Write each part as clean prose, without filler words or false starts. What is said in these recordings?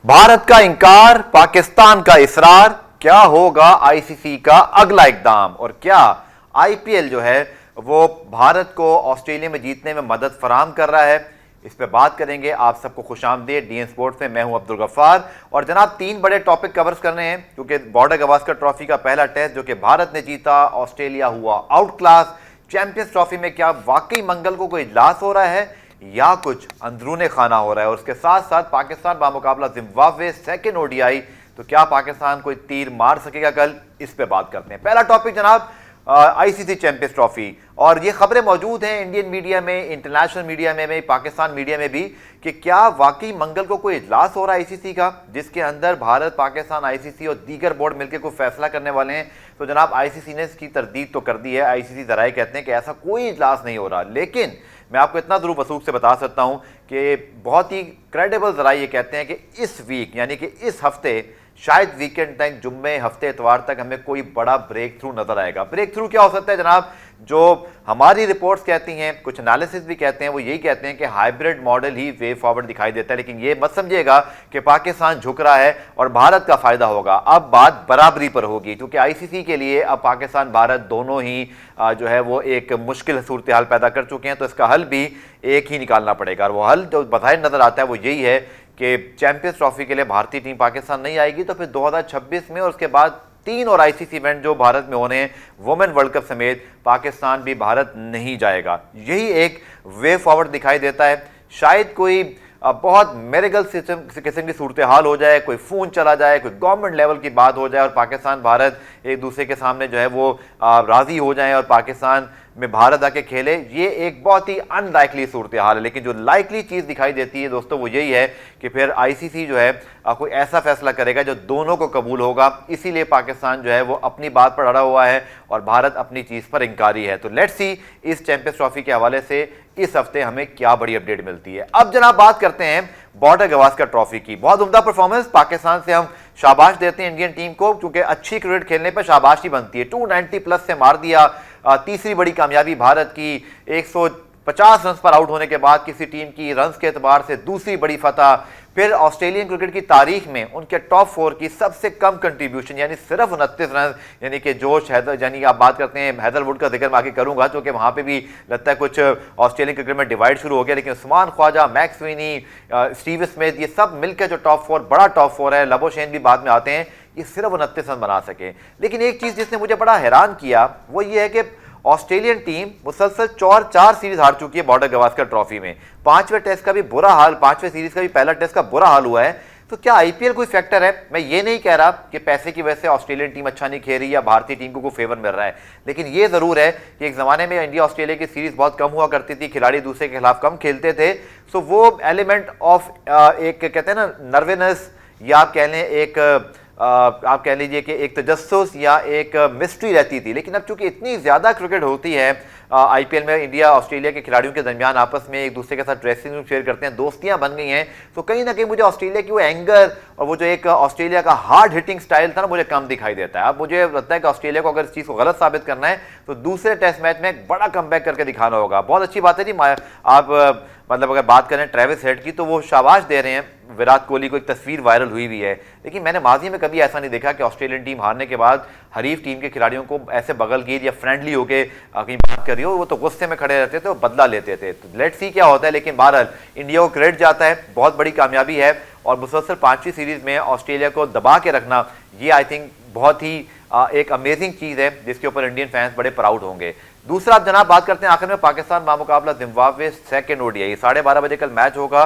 भारत का इंकार, पाकिस्तान का इसरार, क्या होगा आईसीसी का अगला इकदाम और क्या आईपीएल जो है वो भारत को ऑस्ट्रेलिया में जीतने में मदद फराहम कर रहा है। इस पे बात करेंगे। आप सबको खुशामदीद डीएन स्पोर्ट्स में। मैं हूं अब्दुल गफ्फार और जनाब तीन बड़े टॉपिक कवर्स करने हैं क्योंकि बॉर्डर गवास्कर ट्रॉफी का पहला टेस्ट जो कि भारत ने जीता, ऑस्ट्रेलिया हुआ आउट क्लास। चैंपियंस ट्रॉफी में क्या वाकई मंगल को कोई इजलास हो रहा है या कुछ अंदरूने खाना हो रहा है। और उसके साथ साथ पाकिस्तान बामुकाबला जिम्बाब्वे सेकेंड ओडीआई, तो क्या पाकिस्तान कोई तीर मार सकेगा कल, इस पे बात करते हैं। पहला टॉपिक जनाब आईसीसी चैंपियंस ट्रॉफी, और ये खबरें मौजूद हैं इंडियन मीडिया में, इंटरनेशनल मीडिया में, पाकिस्तान मीडिया में भी कि क्या वाकई मंगल को कोई इजलास हो रहा है आईसीसी का जिसके अंदर भारत, पाकिस्तान, आईसीसी और दीगर बोर्ड मिलकर कोई फैसला करने वाले हैं। तो जनाब आईसीसी ने इसकी तरदीद तो कर दी है। आईसीसी जराए कहते हैं कि ऐसा कोई इजलास नहीं हो रहा, लेकिन मैं आपको इतना जरूर वसूख से बता सकता हूं कि बहुत ही क्रेडिबल जराए ये कहते हैं कि इस वीक यानी कि इस हफ्ते, शायद वीकेंड तक, जुम्मे, हफ्ते, इतवार तक हमें कोई बड़ा ब्रेक थ्रू नजर आएगा। ब्रेक थ्रू क्या हो सकता है जनाब? जो हमारी रिपोर्ट्स कहती हैं, कुछ एनालिसिस भी कहते हैं, वो यही कहते हैं कि हाइब्रिड मॉडल ही वे फॉरवर्ड दिखाई देता है। लेकिन ये मत समझिएगा कि पाकिस्तान झुक रहा है और भारत का फायदा होगा। अब बात बराबरी पर होगी क्योंकि आईसीसी के लिए अब पाकिस्तान भारत दोनों ही जो है वो एक मुश्किल सूरत हाल पैदा कर चुके हैं। तो इसका हल भी एक ही निकालना पड़ेगा और वो हल जो बाहर नजर आता है वो यही है कि चैंपियंस ट्रॉफी के लिए भारतीय टीम पाकिस्तान नहीं आएगी, तो फिर 2026 में और उसके बाद 3 और आईसीसी इवेंट जो भारत में होने हैं, वुमेन वर्ल्ड कप समेत, पाकिस्तान भी भारत नहीं जाएगा। यही एक वे फॉरवर्ड दिखाई देता है। शायद कोई बहुत मेरेगल किस्म की सूरत हाल हो जाए, कोई फोन चला जाए, कोई गवर्नमेंट लेवल की बात हो जाए और पाकिस्तान भारत एक दूसरे के सामने जो है वो राजी हो जाए और पाकिस्तान में भारत आके खेले। ये एक बहुत ही अनलाइकली सूरत हाल है। लेकिन जो लाइकली चीज़ दिखाई देती है दोस्तों वो यही है कि फिर आईसीसी जो है कोई ऐसा फैसला करेगा जो दोनों को कबूल होगा। इसीलिए पाकिस्तान जो है वो अपनी बात पर अड़ा हुआ है और भारत अपनी चीज़ पर इंकारी है। तो लेट्स सी इस चैंपियंस ट्रॉफी के हवाले से इस हफ्ते हमें क्या बड़ी अपडेट मिलती है। अब जनाब बात करते हैं बॉर्डर गवास्कर ट्रॉफी की। बहुत उम्दा परफॉर्मेंस, पाकिस्तान से हम शाबाश देते हैं इंडियन टीम को क्योंकि अच्छी क्रिकेट खेलने पर शाबाशी बनती है। 290 प्लस से मार दिया। तीसरी बड़ी कामयाबी भारत की, 150 रन पर आउट होने के बाद किसी टीम की रन्स के एतबार से दूसरी बड़ी फतह। फिर ऑस्ट्रेलियन क्रिकेट की तारीख में उनके टॉप 4 की सबसे कम कंट्रीब्यूशन यानी सिर्फ 29 रन, यानी कि जोश हैदर, यानी आप बात करते हैं हैदरवुड का जिक्र मैं आगे करूंगा क्योंकि वहां पे भी लगता है कुछ ऑस्ट्रेलियन क्रिकेट में डिवाइड शुरू हो गया। लेकिन Usman Khawaja, McSweeney, Steve Smith, ये सब मिलकर जो टॉप 4, बड़ा टॉप 4 है, लबोशेन भी बाद में आते हैं, ये सिर्फ 29 रन बना सके। लेकिन एक चीज़ जिसने मुझे बड़ा हैरान किया वो ये है कि ऑस्ट्रेलियन टीम मुसलसल 4 सीरीज हार चुकी है बॉर्डर गवास्कर ट्रॉफी में। 5वें टेस्ट का भी बुरा हाल, 5वें सीरीज का भी पहला टेस्ट का बुरा हाल हुआ है। तो क्या आईपीएल कोई फैक्टर है? मैं ये नहीं कह रहा कि पैसे की वजह से ऑस्ट्रेलियन टीम अच्छा नहीं खेल रही या भारतीय टीम को कोई फेवर मिल रहा है, लेकिन ये जरूर है कि एक जमाने में इंडिया ऑस्ट्रेलिया की सीरीज बहुत कम हुआ करती थी, खिलाड़ी दूसरे के खिलाफ कम खेलते थे। सो वो एलिमेंट ऑफ एक कहते हैं ना नर्वसनेस, या आप कह लें एक आप कह लीजिए कि एक तजस्सुस या एक मिस्ट्री रहती थी। लेकिन अब चूंकि इतनी ज़्यादा क्रिकेट होती है आईपीएल में, इंडिया ऑस्ट्रेलिया के खिलाड़ियों के दरमियान आपस में एक दूसरे के साथ ड्रेसिंग रूम शेयर करते हैं, दोस्तियां बन गई हैं, तो कहीं ना कहीं मुझे ऑस्ट्रेलिया की वो एंगर और वो जो एक ऑस्ट्रेलिया का हार्ड हिटिंग स्टाइल था ना, मुझे कम दिखाई देता है। अब मुझे लगता है कि ऑस्ट्रेलिया को अगर इस चीज़ को गलत साबित करना है तो दूसरे टेस्ट मैच में एक बड़ा कमबैक करके दिखाना होगा। बहुत अच्छी बात है जी। आप मतलब अगर बात करें ट्रेविस हेड की तो वो शाबाश दे रहे हैं विराट कोहली को, एक तस्वीर वायरल हुई भी है। लेकिन मैंने माजी में कभी ऐसा नहीं देखा कि ऑस्ट्रेलियन टीम हारने के बाद हरीफ टीम के खिलाड़ियों को ऐसे बगलगीर या फ्रेंडली होके कहीं बात कर रही हो। वो तो गुस्से में खड़े रहते थे, वो बदला लेते थे। तो लेट्स सी क्या होता है। लेकिन बहरहाल इंडिया को क्रेडिट जाता है, बहुत बड़ी कामयाबी है और मुसलसल 5वीं सीरीज में ऑस्ट्रेलिया को दबा के रखना, ये आई थिंक बहुत ही एक अमेजिंग चीज़ है जिसके ऊपर इंडियन फैंस बड़े प्राउड होंगे। दूसरा आप जनाब बात करते हैं आखिर में पाकिस्तान बामुकाबला जिम्बाब्वे सेकेंड ओडीआई। 12:30 बजे कल मैच होगा।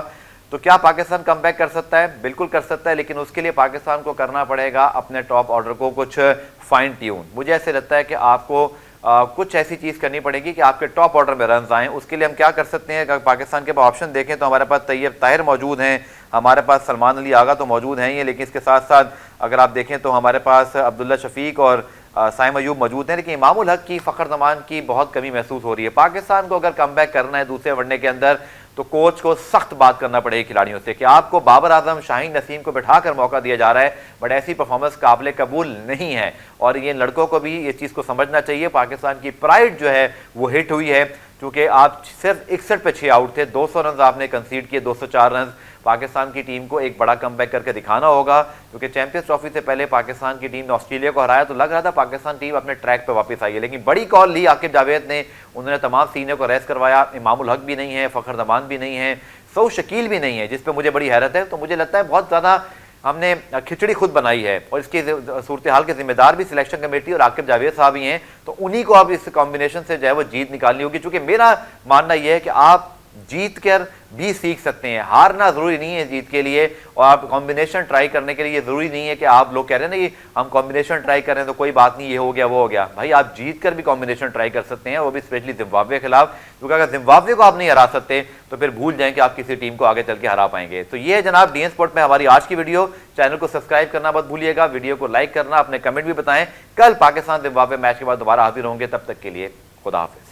तो क्या पाकिस्तान कमबैक कर सकता है? बिल्कुल कर सकता है, लेकिन उसके लिए पाकिस्तान को करना पड़ेगा अपने टॉप ऑर्डर को कुछ फाइन ट्यून। मुझे ऐसे लगता है कि आपको कुछ ऐसी चीज़ करनी पड़ेगी कि आपके टॉप ऑर्डर में रन आएँ। उसके लिए हम क्या कर सकते हैं? अगर पाकिस्तान के पास ऑप्शन देखें तो हमारे पास तैयब ताहिर मौजूद हैं, हमारे पास सलमान अली आगा तो मौजूद हैं ही, लेकिन इसके साथ साथ अगर आप देखें तो हमारे पास अब्दुल्ला शफीक और साइम अयूब मौजूद हैं। लेकिन इमामुल हक की, फ़खर जमान की बहुत कमी महसूस हो रही है। पाकिस्तान को अगर कमबैक करना है दूसरे वनडे के अंदर तो कोच को सख्त बात करना पड़ेगी खिलाड़ियों से कि आपको बाबर आजम, शाहीन नसीम को बिठाकर मौका दिया जा रहा है, बट ऐसी परफॉर्मेंस काबिल कबूल नहीं है। और ये लड़कों को भी ये चीज़ को समझना चाहिए। पाकिस्तान की प्राइड जो है वो हिट हुई है। क्योंकि आप सिर्फ 61 पे 6 आउट थे, 200 रन आपने कंसीड किए, 204 रन। पाकिस्तान की टीम को एक बड़ा कमबैक करके दिखाना होगा, क्योंकि चैंपियंस ट्रॉफी से पहले पाकिस्तान की टीम ने ऑस्ट्रेलिया को हराया तो लग रहा था पाकिस्तान टीम अपने ट्रैक पे वापस आई है, लेकिन बड़ी कॉल ली आकिब जावेद ने। उन्होंने तमाम सीनियर को रेस्ट करवाया। इमामुल हक भी नहीं है, फ़खर जमान भी नहीं है, सऊद शकील भी नहीं है, जिस पर मुझे बड़ी हैरत है। तो मुझे लगता है बहुत ज़्यादा हमने खिचड़ी खुद बनाई है, और इसकी सूरत हाल के जिम्मेदार भी सिलेक्शन कमेटी और आकिब जावेद साहब ही हैं। तो उन्हीं को अब इस कॉम्बिनेशन से जो है वो जीत निकालनी होगी, क्योंकि मेरा मानना यह है कि आप जीत कर भी सीख सकते हैं, हारना जरूरी नहीं है जीत के लिए। और आप कॉम्बिनेशन ट्राई करने के लिए ये जरूरी नहीं है कि आप लोग कह रहे हैं ना कि हम कॉम्बिनेशन ट्राई कर रहे हैं तो कोई बात नहीं, ये हो गया वो हो गया। भाई आप जीत कर भी कॉम्बिनेशन ट्राई कर सकते हैं, वो भी स्पेशली जिम्बाब्वे के खिलाफ, क्योंकि अगर जिम्बाब्वे को आप नहीं हरा सकते तो फिर भूल जाएं कि आप किसी टीम को आगे चल के हरा पाएंगे। तो ये है जनाब डीएन स्पोर्ट में हमारी आज की वीडियो। चैनल को सब्सक्राइब करना मत भूलिएगा, वीडियो को लाइक करना, अपने कमेंट भी बताएं। कल पाकिस्तान जिम्बाब्वे मैच के बाद दोबारा हाजिर होंगे, तब तक के लिए खुदा हाफिज।